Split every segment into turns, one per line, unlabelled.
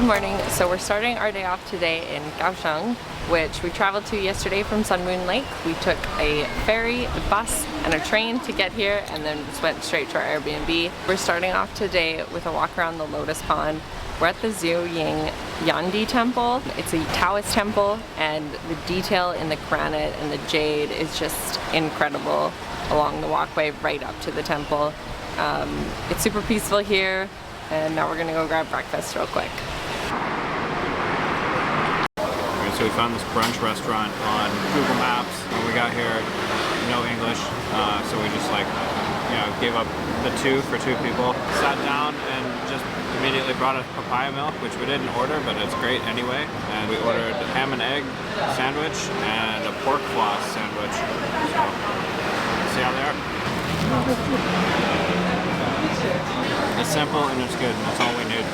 morning. So we're starting our day off today in Kaohsiung, which we traveled to yesterday from Sun Moon Lake. We took a ferry, a bus, and a train to get here, and then just went straight to our Airbnb. We're starting off today with a walk around the lotus pond. We're at the Zuoying Yuandi Temple. It's a Taoist temple, and the detail in the granite and the jade is just incredible along the walkway right up to the temple. It's super peaceful here, and now we're gonna go grab breakfast real quick.
Okay, so we found this brunch restaurant on Google Maps. When we got here, no English, so we just gave up the two for two people. Sat down and just immediately brought us papaya milk, which we didn't order, but it's great anyway. And we ordered a ham and egg sandwich and a pork floss sandwich. So, see how they are? It's simple and it's good. That's all we need.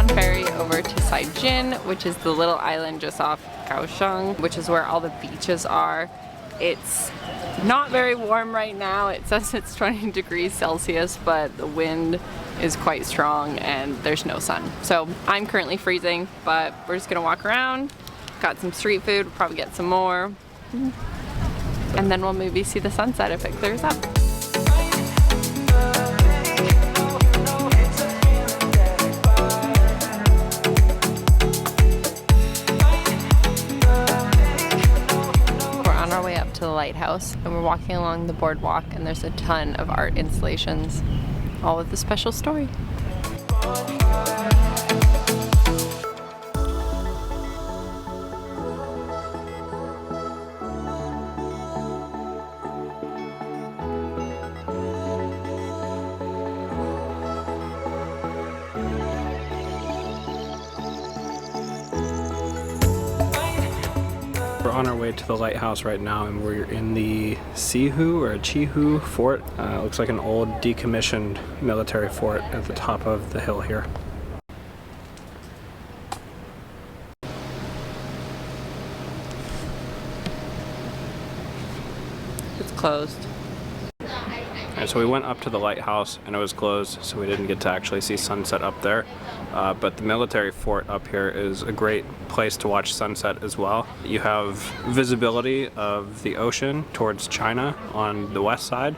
Ferry over to Cijin, which is the little island just off Kaohsiung, which is where all the beaches are. It's not very warm right now. It says it's 20 degrees Celsius, but the wind is quite strong and there's no sun. So I'm currently freezing, but we're just gonna walk around. Got some street food, we'll probably get some more. And then we'll maybe see the sunset if it clears up. To the lighthouse, and we're walking along the boardwalk, and there's a ton of art installations, all with a special story. We're on our way to the lighthouse right now, and we're in the Cihou Fort. Looks like an old decommissioned military fort at the top of the hill here.
It's closed.
So we went up to the lighthouse and it was closed, so we didn't get to actually see sunset up there. But the military fort up here is a great place to watch sunset as well. You have visibility of the ocean towards China on the west side,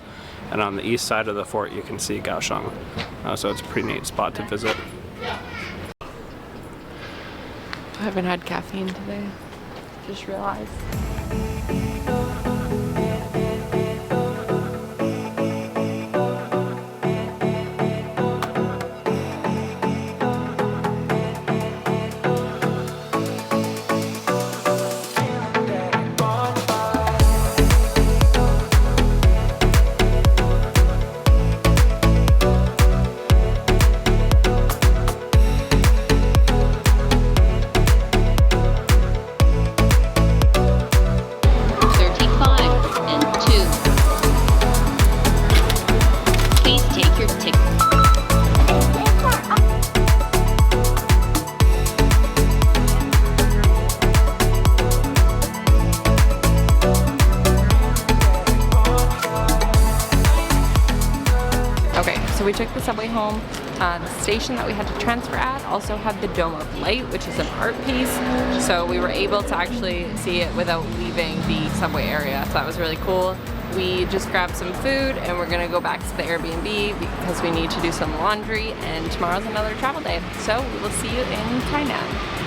and on the east side of the fort you can see Kaohsiung. So it's a pretty neat spot to visit.
I haven't had caffeine today, just realized. So we took the subway home. The station that we had to transfer at also had the Dome of Light, which is an art piece. So we were able to actually see it without leaving the subway area. So that was really cool. We just grabbed some food and we're gonna go back to the Airbnb because we need to do some laundry, and tomorrow's another travel day. So we will see you in Tainan.